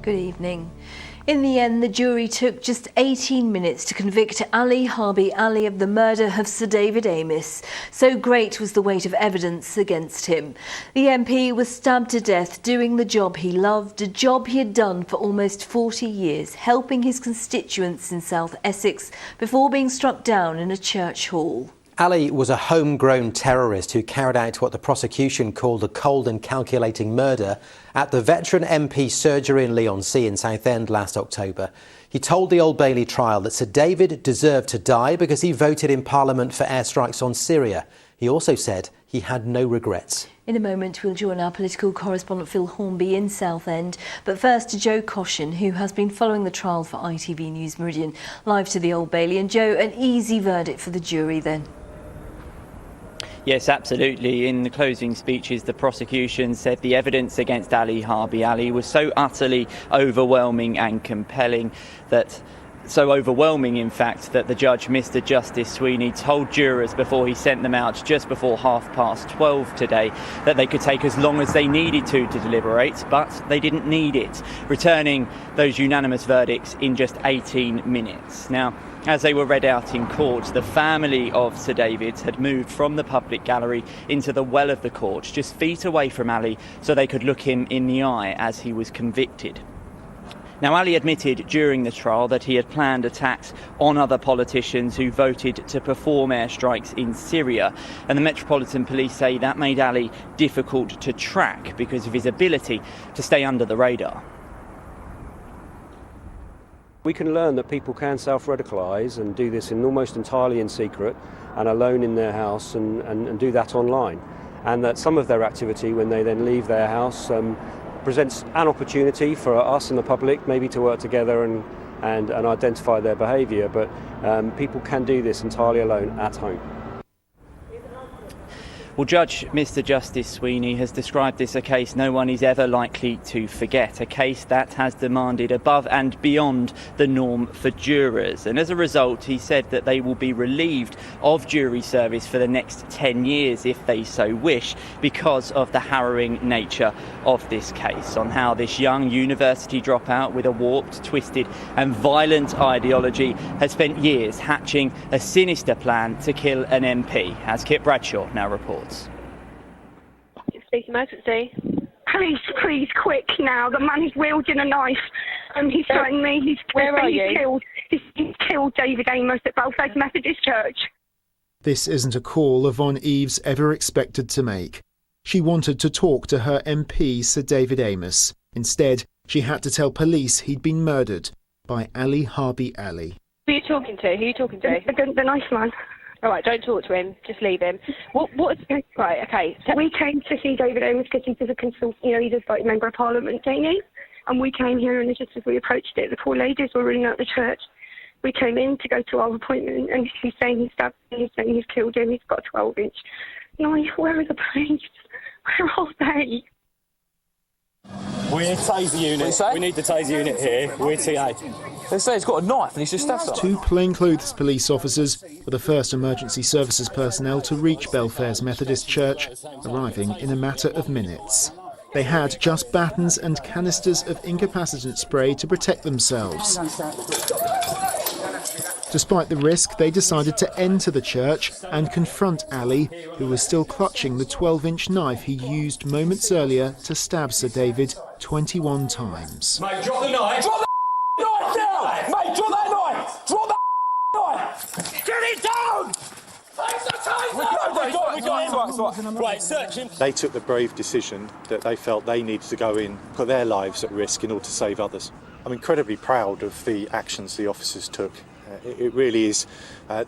Good evening. In the end, the jury took just 18 minutes to convict Ali Harbi Ali of the murder of Sir David Amess. So great was the weight of evidence against him. The MP was stabbed to death doing the job he loved, a job he had done for almost 40 years, helping his constituents in South Essex before being struck down in a church hall. Ali was a homegrown terrorist who carried out what the prosecution called a cold and calculating murder at the veteran MP surgery in Leigh-on-Sea in Southend last October. He told the Old Bailey trial that Sir David deserved to die because he voted in Parliament for airstrikes on Syria. He also said he had no regrets. In a moment, we'll join our political correspondent Phil Hornby in Southend. But first to Joe Caution, who has been following the trial for ITV News Meridian, live to the Old Bailey. And Joe, an easy verdict for the jury then? Yes, absolutely. In the closing speeches, the prosecution said the evidence against Ali Harbi Ali was so utterly overwhelming and compelling that so overwhelming, in fact, that the judge, Mr. Justice Sweeney, told jurors before he sent them out just before 12:30 today that they could take as long as they needed to deliberate, but they didn't need it, returning those unanimous verdicts in just 18 minutes. Now, as they were read out in court, the family of Sir David had moved from the public gallery into the well of the court, just feet away from Ali, so they could look him in the eye as he was convicted. Now, Ali admitted during the trial that he had planned attacks on other politicians who voted to perform airstrikes in Syria, and the Metropolitan Police say that made Ali difficult to track because of his ability to stay under the radar. We can learn that people can self-radicalise and do this almost entirely in secret and alone in their house and do that online. And that some of their activity, when they then leave their house, presents an opportunity for us and the public maybe to work together and identify their behaviour. But people can do this entirely alone at home. Well, Judge Mr. Justice Sweeney has described this a case no one is ever likely to forget, a case that has demanded above and beyond the norm for jurors. And as a result, he said that they will be relieved of jury service for the next 10 years if they so wish, because of the harrowing nature of this case, on how this young university dropout with a warped, twisted and violent ideology has spent years hatching a sinister plan to kill an MP, as Kit Bradshaw now reports. State emergency. Please, quick now. The man is wielding a knife and he's threatening me. Where are you? He's killed David Amess at Belfast Methodist Church. This isn't a call Yvonne Eves ever expected to make. She wanted to talk to her MP, Sir David Amess. Instead, she had to tell police he'd been murdered by Ali Harbi Ali. Who are you talking to? Who are you talking to? The knife man. All right, don't talk to him. Just leave him. Right, okay. So we came to see David Amess because he's a consultant, he's a like, member of Parliament, thingy. And we came here, and just as we approached it, the poor ladies were running out the church. We came in to go to our appointment, and he's saying he's stabbed him, he's saying he's killed him, he's got a 12-inch knife. Where are the police? Where are they? We need taser unit. We need the taser unit here. We're TA. They say he's got a knife and he's just stabbed someone. Two plainclothes police officers were the first emergency services personnel to reach Belfair's Methodist Church, arriving in a matter of minutes. They had just batons and canisters of incapacitant spray to protect themselves. Despite the risk, they decided to enter the church and confront Ali, who was still clutching the 12-inch knife he used moments earlier to stab Sir David 21 times. Mate, drop the knife! Drop the knife down! Mate, drop that knife! Drop that knife! Get it down! Right, search him. They took the brave decision that they felt they needed to go in, put their lives at risk in order to save others. I'm incredibly proud of the actions the officers took. It really is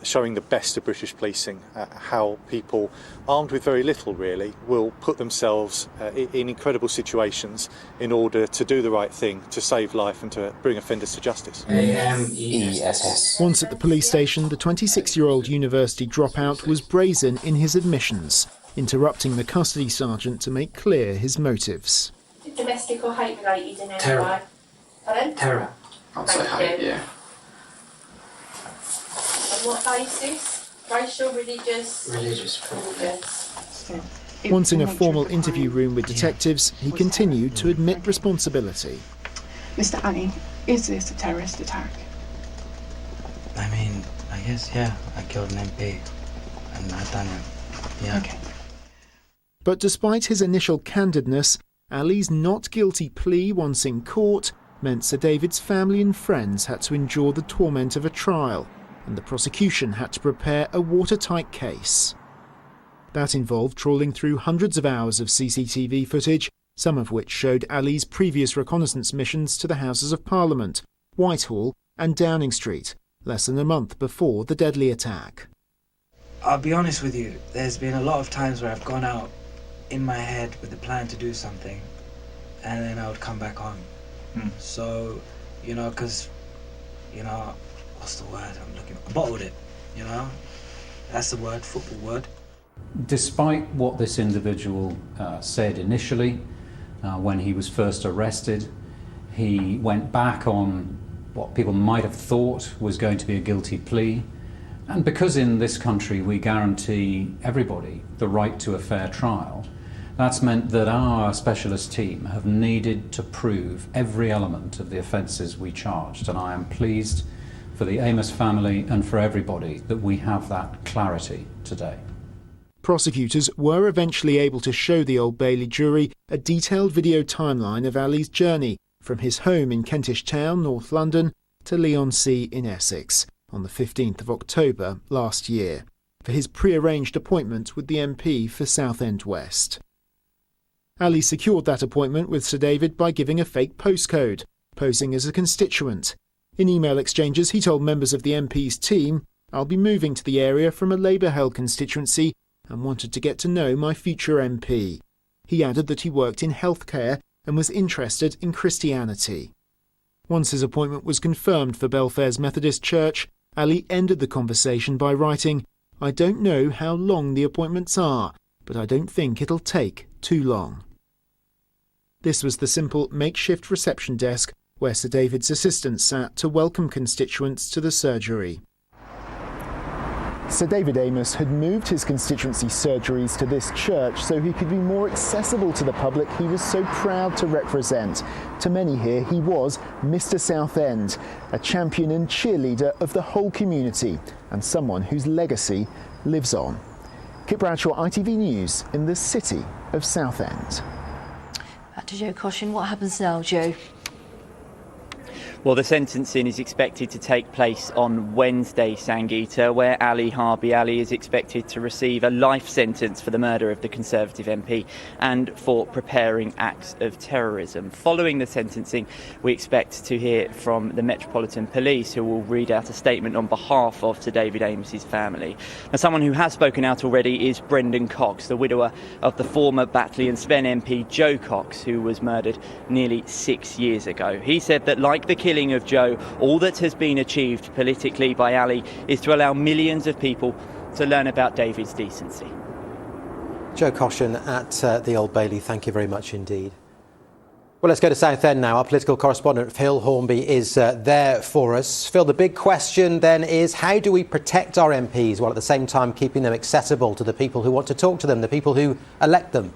showing the best of British policing, how people armed with very little really will put themselves in incredible situations in order to do the right thing, to save life and to bring offenders to justice. Amess. Once at the police station, the 26-year-old university dropout was brazen in his admissions, interrupting the custody sergeant to make clear his motives. Domestic or hate-related in any way? Terror. Pardon? Terror. I'd say hate, yeah. On what basis? Racial, religious? Religious. Once in a formal interview room with detectives, he continued to admit responsibility. Mr. Ali, is this a terrorist attack? I mean, I guess, yeah, I killed an MP and I've done it, yeah. Okay. But despite his initial candidness, Ali's not guilty plea once in court meant Sir David's family and friends had to endure the torment of a trial, and the prosecution had to prepare a watertight case. That involved trawling through hundreds of hours of CCTV footage, some of which showed Ali's previous reconnaissance missions to the Houses of Parliament, Whitehall and Downing Street, less than a month before the deadly attack. I'll be honest with you, there's been a lot of times where I've gone out in my head with the plan to do something, and then I would come back on. So, you know, because, you know, what's the word I'm looking for? I bottled it, you know? That's the word, football word. Despite what this individual said initially, when he was first arrested, he went back on what people might have thought was going to be a guilty plea. And because in this country we guarantee everybody the right to a fair trial, that's meant that our specialist team have needed to prove every element of the offences we charged. And I am pleased for the Amess family and for everybody that we have that clarity today. Prosecutors were eventually able to show the Old Bailey jury a detailed video timeline of Ali's journey from his home in Kentish Town, North London, to Leigh-on-Sea in Essex on the 15th of October last year for his pre-arranged appointment with the MP for Southend West. Ali secured that appointment with Sir David by giving a fake postcode, posing as a constituent. In email exchanges, he told members of the MP's team, "I'll be moving to the area from a Labour-held constituency and wanted to get to know my future MP." He added that he worked in healthcare and was interested in Christianity. Once his appointment was confirmed for Belfair's Methodist Church, Ali ended the conversation by writing, "I don't know how long the appointments are, but I don't think it'll take too long." This was the simple makeshift reception desk where Sir David's assistant sat to welcome constituents to the surgery. Sir David Amess had moved his constituency surgeries to this church so he could be more accessible to the public he was so proud to represent. To many here, he was Mr. Southend, a champion and cheerleader of the whole community, and someone whose legacy lives on. Kit Bradshaw, ITV News, in the city of Southend. Back to Joe Coshin. What happens now, Joe? Well, the sentencing is expected to take place on Wednesday, Sangeeta, where Ali Harbi Ali is expected to receive a life sentence for the murder of the Conservative MP and for preparing acts of terrorism. Following the sentencing, we expect to hear from the Metropolitan Police, who will read out a statement on behalf of Sir David Amess's family. Now, someone who has spoken out already is Brendan Cox, the widower of the former Batley and Spen MP Joe Cox, who was murdered nearly 6 years ago. He said that, like the killing of Joe, all that has been achieved politically by Ali is to allow millions of people to learn about David's decency. Joe Coshin at the Old Bailey, thank you very much indeed. Well, let's go to Southend now. Our political correspondent Phil Hornby is there for us. Phil, the big question then is, how do we protect our MPs while at the same time keeping them accessible to the people who want to talk to them, the people who elect them?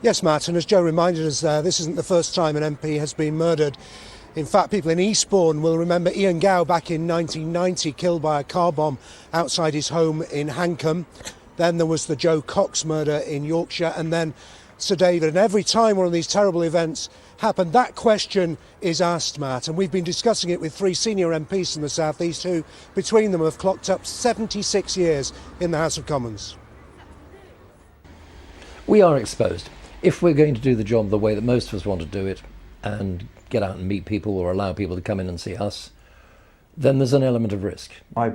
Yes, Matt, and as Joe reminded us, this isn't the first time an MP has been murdered. In fact, people in Eastbourne will remember Ian Gow back in 1990, killed by a car bomb outside his home in Hankham. Then there was the Joe Cox murder in Yorkshire, and then Sir David. And every time one of these terrible events happened, that question is asked, Matt. And we've been discussing it with 3 senior MPs from the South East who, between them, have clocked up 76 years in the House of Commons. We are exposed. If we're going to do the job the way that most of us want to do it and get out and meet people or allow people to come in and see us, then there's an element of risk. I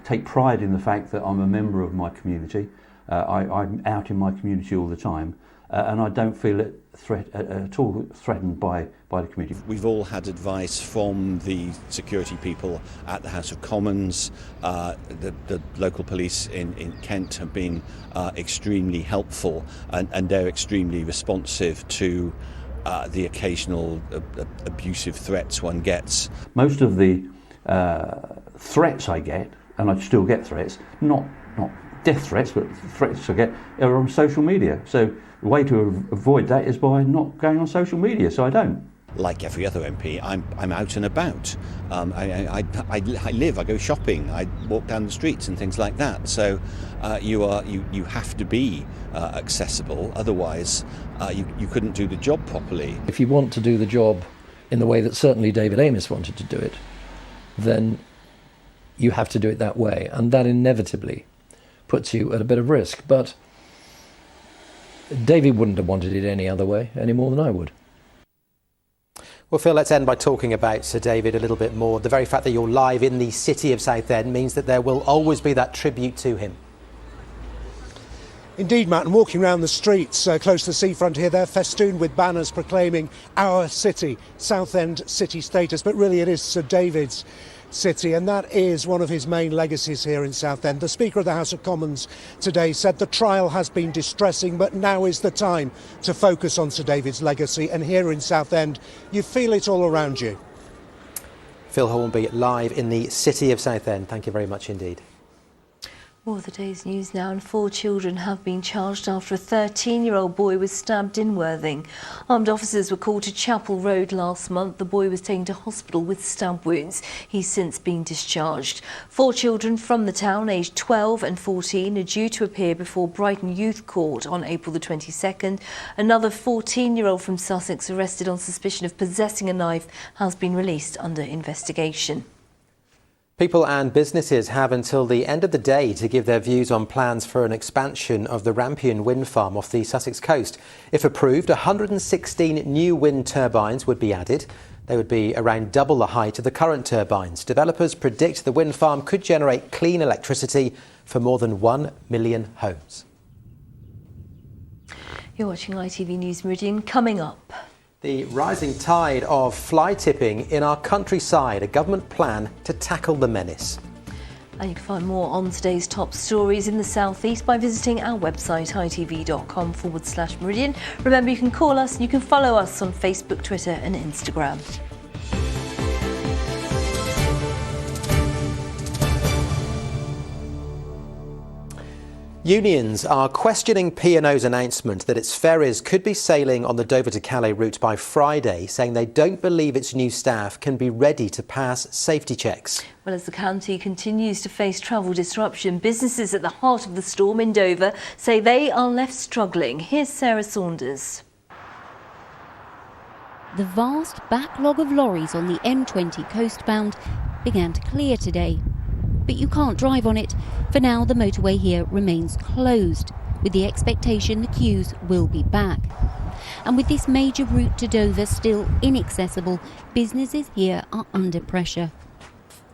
take pride in the fact that I'm a member of my community. I'm out in my community all the time, and I don't feel it at all threatened by the community. We've all had advice from the security people at the House of Commons. The local police in Kent have been extremely helpful, and they're extremely responsive to the occasional abusive threats one gets. Most of the threats I get, and I still get threats, not death threats, but threats I get are on social media. So the way to avoid that is by not going on social media, so I don't. Like every other MP, I'm out and about. I go shopping, I walk down the streets and things like that. So you have to be accessible, otherwise you couldn't do the job properly. If you want to do the job in the way that certainly David Amess wanted to do it, then you have to do it that way, and that inevitably puts you at a bit of risk. But David wouldn't have wanted it any other way, any more than I would. Well, Phil, let's end by talking about Sir David a little bit more. The very fact that you're live in the city of Southend means that there will always be that tribute to him. Indeed, Matt, and walking around the streets close to the seafront here, they're festooned with banners proclaiming our city, Southend city status, but really it is Sir David's city, and that is one of his main legacies here in Southend. The Speaker of the House of Commons today said the trial has been distressing, but now is the time to focus on Sir David's legacy, and here in Southend you feel it all around you. Phil Hornby live in the city of Southend. Thank you very much indeed. More of the day's news now, and 4 children have been charged after a 13-year-old boy was stabbed in Worthing. Armed officers were called to Chapel Road last month. The boy was taken to hospital with stab wounds. He's since been discharged. 4 children from the town, aged 12 and 14, are due to appear before Brighton Youth Court on April the 22nd. Another 14-year-old from Sussex, arrested on suspicion of possessing a knife, has been released under investigation. People and businesses have until the end of the day to give their views on plans for an expansion of the Rampion wind farm off the Sussex coast. If approved, 116 new wind turbines would be added. They would be around double the height of the current turbines. Developers predict the wind farm could generate clean electricity for more than 1 million homes. You're watching ITV News Meridian. Coming up, the rising tide of fly tipping in our countryside, a government plan to tackle the menace. And you can find more on today's top stories in the South East by visiting our website itv.com/Meridian. Remember, you can call us and you can follow us on Facebook, Twitter and Instagram. Unions are questioning P&O's announcement that its ferries could be sailing on the Dover to Calais route by Friday, saying they don't believe its new staff can be ready to pass safety checks. Well, as the county continues to face travel disruption, businesses at the heart of the storm in Dover say they are left struggling. Here's Sarah Saunders. The vast backlog of lorries on the M20 coastbound began to clear today. But you can't drive on it. For now, the motorway here remains closed, with the expectation the queues will be back. And with this major route to Dover still inaccessible, businesses here are under pressure.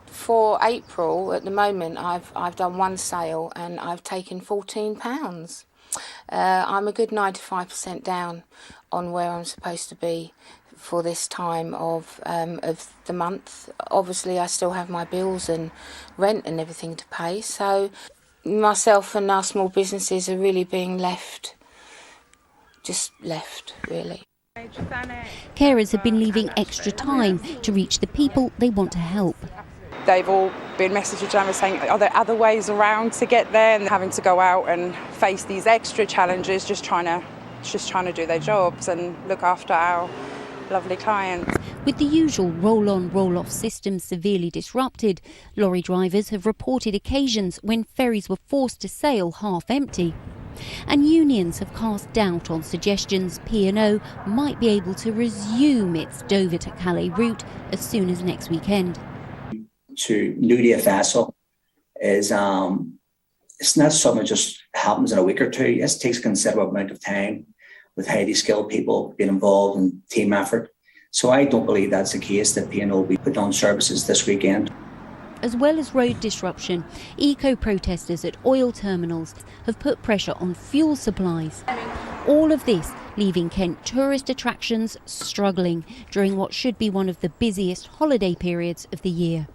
For April, at the moment, I've done one sale and I've taken £14. I'm a good 95% down on where I'm supposed to be for this time of the month. Obviously, I still have my bills and rent and everything to pay, so myself and our small businesses are really being left, really. Carers have been leaving extra time to reach the people they want to help. They've all been messaging Jammer saying, are there other ways around to get there, and having to go out and face these extra challenges, just trying to do their jobs and look after our lovely clients. With the usual roll-on, roll-off system severely disrupted, lorry drivers have reported occasions when ferries were forced to sail half-empty. And unions have cast doubt on suggestions P&O might be able to resume its Dover to Calais route as soon as next weekend. To new vessel is it's not something that just happens in a week or two. Yes, it takes a considerable amount of time, with highly skilled people being involved in team effort. So I don't believe that's the case, that P&O will be put on services this weekend. As well as road disruption, eco-protesters at oil terminals have put pressure on fuel supplies. All of this leaving Kent tourist attractions struggling during what should be one of the busiest holiday periods of the year.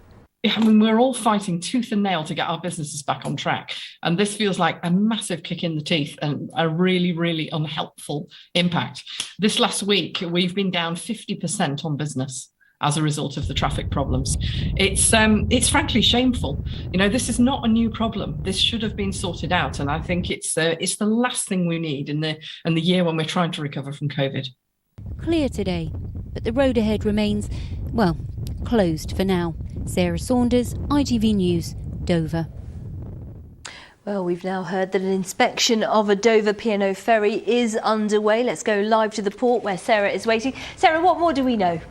I mean, we're all fighting tooth and nail to get our businesses back on track. And this feels like a massive kick in the teeth and a really, really unhelpful impact. This last week, we've been down 50% on business. as a result of the traffic problems. It's frankly shameful. You know, this is not a new problem. This should have been sorted out, and I think it's the last thing we need in the year when we're trying to recover from COVID. Clear today, but the road ahead remains, well, closed for now. Sarah Saunders, ITV News, Dover. Well, we've now heard that an inspection of a Dover P&O ferry is underway. Let's go live to the port where Sarah is waiting. Sarah, what more do we know?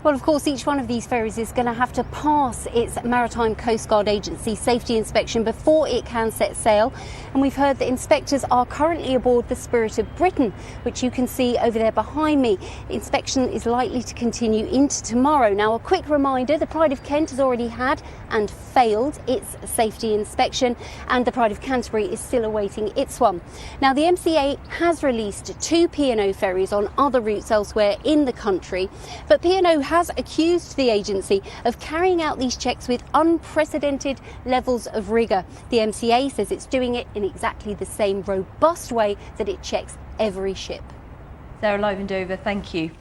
Well, of course, each one of these ferries is going to have to pass its Maritime Coast Guard Agency safety inspection before it can set sail. And we've heard that inspectors are currently aboard the Spirit of Britain, which you can see over there behind me. The inspection is likely to continue into tomorrow. Now, a quick reminder, the Pride of Kent has already had and failed its safety inspection, and the Pride of Canterbury is still awaiting its one. Now, the MCA has released 2 P&O ferries on other routes elsewhere in the country, but P&O has accused the agency of carrying out these checks with unprecedented levels of rigour. The MCA says it's doing it in exactly the same robust way that it checks every ship. Sarah, live in Dover, thank you.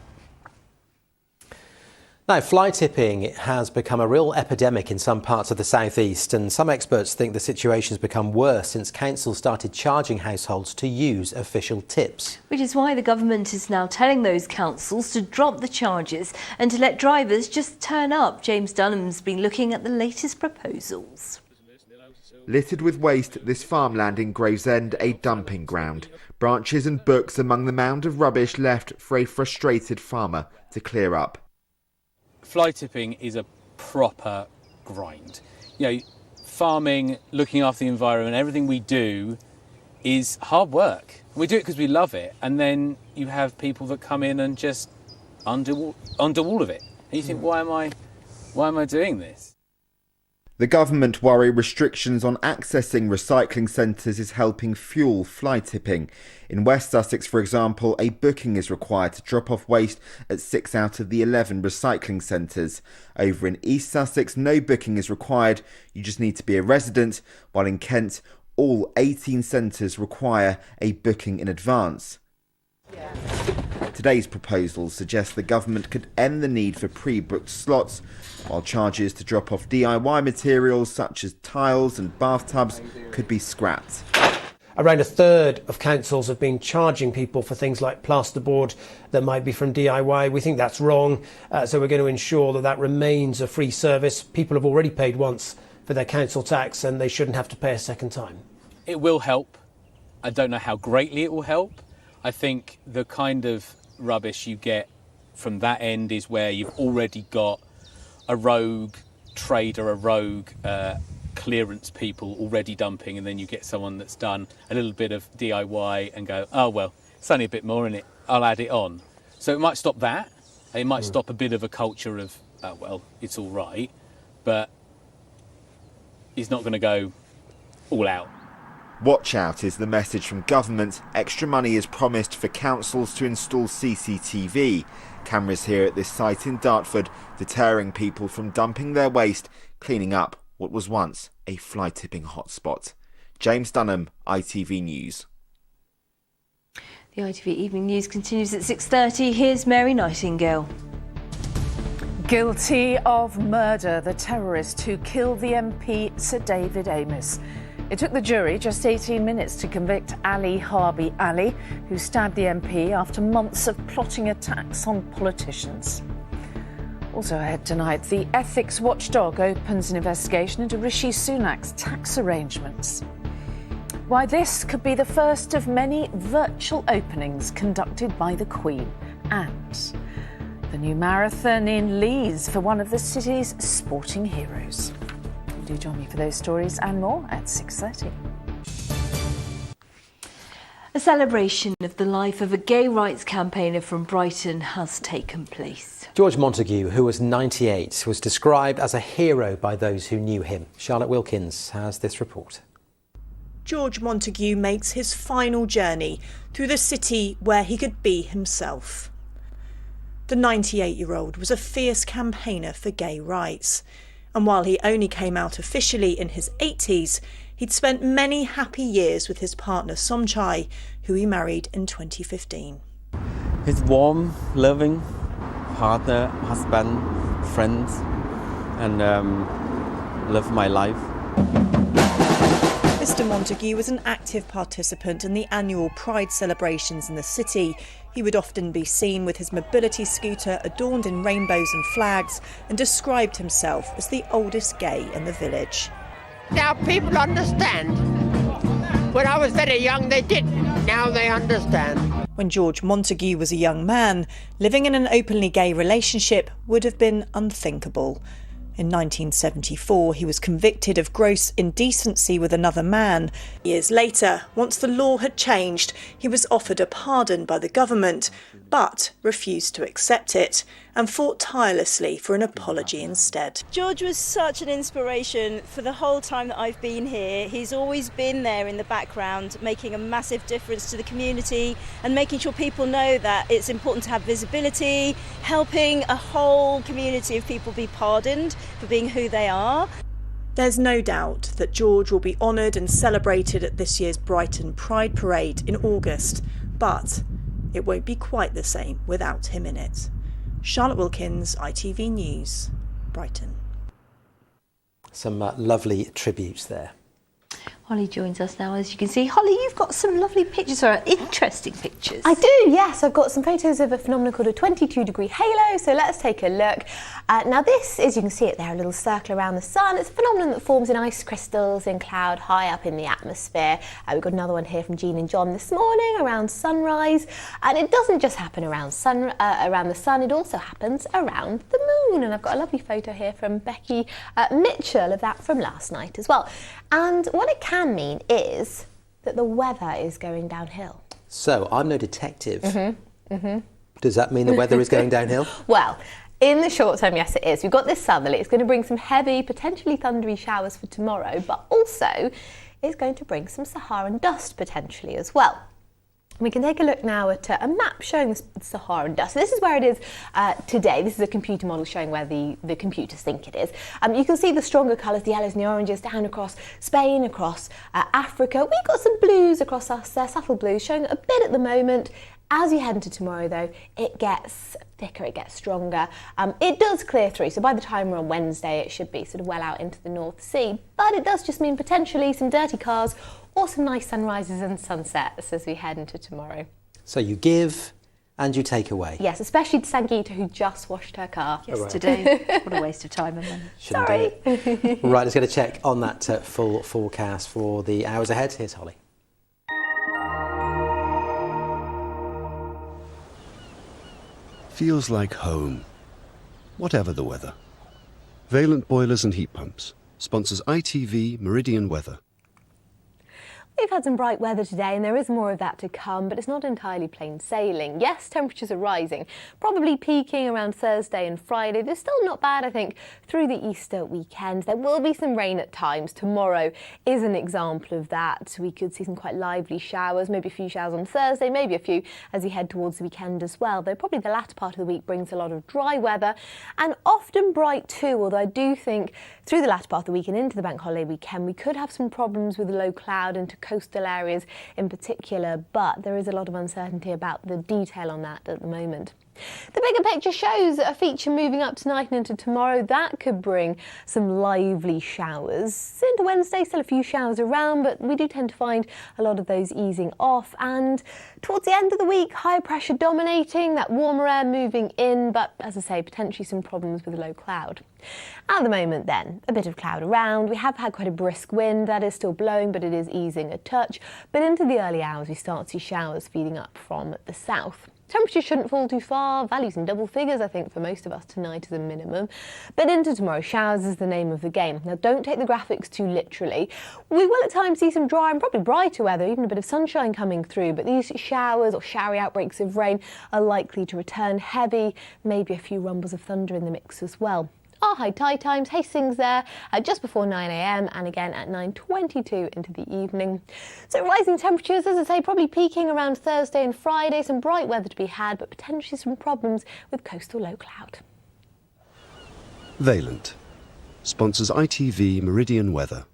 Now, fly tipping has become a real epidemic in some parts of the southeast, and some experts think the situation has become worse since councils started charging households to use official tips. Which is why the government is now telling those councils to drop the charges and to let drivers just turn up. James Dunham's been looking at the latest proposals. Littered with waste, this farmland in Gravesend a dumping ground. Branches and books among the mound of rubbish left for a frustrated farmer to clear up. Fly tipping is a proper grind. You know, farming, looking after the environment, everything we do is hard work. We do it because we love it, and then you have people that come in and just undo all of it. And you think, why am I doing this? The government worry restrictions on accessing recycling centres is helping fuel fly tipping. In West Sussex, for example, a booking is required to drop off waste at 6 out of the 11 recycling centres. Over in East Sussex, no booking is required, you just need to be a resident, while in Kent, all 18 centres require a booking in advance. Today's proposals suggest the government could end the need for pre-booked slots, while charges to drop off DIY materials such as tiles and bathtubs could be scrapped. Around a third of councils have been charging people for things like plasterboard that might be from DIY. We think that's wrong, so we're going to ensure that that remains a free service. People have already paid once for their council tax and they shouldn't have to pay a second time. It will help. I don't know how greatly it will help. I think the kind of rubbish you get from that end is where you've already got a rogue trader, a rogue clearance people already dumping, and then you get someone that's done a little bit of DIY and go, oh well, it's only a bit more in it, I'll add it on. So it might stop that. It might stop a bit of a culture of, oh well, it's all right, but it's not going to go all out. Watch out is the message from government. Extra money is promised for councils to install CCTV. Cameras here at this site in Dartford, deterring people from dumping their waste, cleaning up what was once a fly tipping hotspot. James Dunham, ITV News. The ITV Evening News continues at 6:30. Here's Mary Nightingale. Guilty of murder, the terrorist who killed the MP Sir David Amess. It took the jury just 18 minutes to convict Ali Harbi Ali, who stabbed the MP after months of plotting attacks on politicians. Also ahead tonight, the ethics watchdog opens an investigation into Rishi Sunak's tax arrangements. Why this could be the first of many virtual openings conducted by the Queen. And the new marathon in Leeds for one of the city's sporting heroes. Do join me for those stories and more at 6:30. A celebration of the life of a gay rights campaigner from Brighton has taken place. George Montague, who was 98, was described as a hero by those who knew him. Charlotte Wilkins has this report. George Montague makes his final journey through the city where he could be himself. The 98-year-old was a fierce campaigner for gay rights. And while he only came out officially in his 80s, he'd spent many happy years with his partner Somchai, who he married in 2015. He's warm, loving, partner, husband, friends, and live my life. Mr Montague was an active participant in the annual Pride celebrations in the city. He would often be seen with his mobility scooter adorned in rainbows and flags, and described himself as the oldest gay in the village. Now people understand. When I was very young they didn't, now they understand. When George Montague was a young man, living in an openly gay relationship would have been unthinkable. In 1974, he was convicted of gross indecency with another man. Years later, once the law had changed, he was offered a pardon by the government, but refused to accept it and fought tirelessly for an apology instead. George was such an inspiration for the whole time that I've been here. He's always been there in the background, making a massive difference to the community and making sure people know that it's important to have visibility, helping a whole community of people be pardoned for being who they are. There's no doubt that George will be honoured and celebrated at this year's Brighton Pride Parade in August, but it won't be quite the same without him in it. Charlotte Wilkins, ITV News, Brighton. Some lovely tributes there. Holly joins us now, as you can see. Holly, you've got some lovely pictures, or interesting pictures. I do, yes. I've got some photos of a phenomenon called a 22-degree halo, so let's take a look. Now this, as you can see it there, a little circle around the sun. It's a phenomenon that forms in ice crystals in cloud high up in the atmosphere. We've got another one here from Jean and John this morning around sunrise. And it doesn't just happen around the sun, it also happens around the moon. And I've got a lovely photo here from Becky Mitchell of that from last night as well. And what it can mean is that the weather is going downhill. So, I'm no detective. Does that mean the weather is going downhill? Well, in the short term, yes it is. We've got this southerly. It's going to bring some heavy, potentially thundery showers for tomorrow, but also it's going to bring some Saharan dust potentially as well. We can take a look now at a map showing the Saharan dust. So this is where it is today. This is a computer model showing where the computers think it is. You can see the stronger colours, the yellows and the oranges, down across Spain, across Africa. We've got some blues across us there, subtle blues, showing a bit at the moment. As you head into tomorrow, though, it gets thicker, it gets stronger. It does clear through, so by the time we're on Wednesday, it should be sort of well out into the North Sea. But it does just mean potentially some dirty cars or some nice sunrises and sunsets as we head into tomorrow. So you give and you take away. Yes, especially to Sangeeta, who just washed her car yesterday. What a waste of time and money. Shouldn't do it. Right, let's get a check on that full forecast for the hours ahead. Here's Holly. Feels like home, whatever the weather. Valent Boilers and Heat Pumps sponsors ITV Meridian Weather. We've had some bright weather today and there is more of that to come, but it's not entirely plain sailing. Yes, temperatures are rising, probably peaking around Thursday and Friday. They're still not bad, I think, through the Easter weekend. There will be some rain at times. Tomorrow is an example of that. We could see some quite lively showers, maybe a few showers on Thursday, maybe a few as we head towards the weekend as well, though probably the latter part of the week brings a lot of dry weather and often bright too, although I do think through the latter part of the week and into the bank holiday weekend we could have some problems with low cloud into coastal areas in particular, but there is a lot of uncertainty about the detail on that at the moment. The bigger picture shows a feature moving up tonight and into tomorrow that could bring some lively showers. Into Wednesday, still a few showers around, but we do tend to find a lot of those easing off. And towards the end of the week, higher pressure dominating, that warmer air moving in, but as I say, potentially some problems with low cloud. At the moment then, a bit of cloud around. We have had quite a brisk wind, that is still blowing, but it is easing a touch. But into the early hours, we start to see showers feeding up from the south. Temperatures shouldn't fall too far, values in double figures I think for most of us tonight as a minimum. But into tomorrow, showers is the name of the game. Now don't take the graphics too literally. We will at times see some dry and probably brighter weather, even a bit of sunshine coming through, but these showers or showery outbreaks of rain are likely to return heavy, maybe a few rumbles of thunder in the mix as well. Our high tide times, Hastings there just before 9 a.m. and again at 9:22 into the evening. So rising temperatures, as I say, probably peaking around Thursday and Friday. Some bright weather to be had, but potentially some problems with coastal low cloud. Valent sponsors ITV Meridian Weather.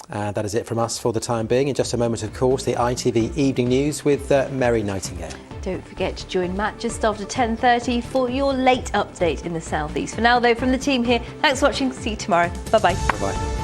That is it from us for the time being. In just a moment, of course, the ITV Evening News with Mary Nightingale. Don't forget to join Matt just after 10:30 for your late update in the South East. For now, though, from the team here, thanks for watching. See you tomorrow. Bye-bye. Bye-bye.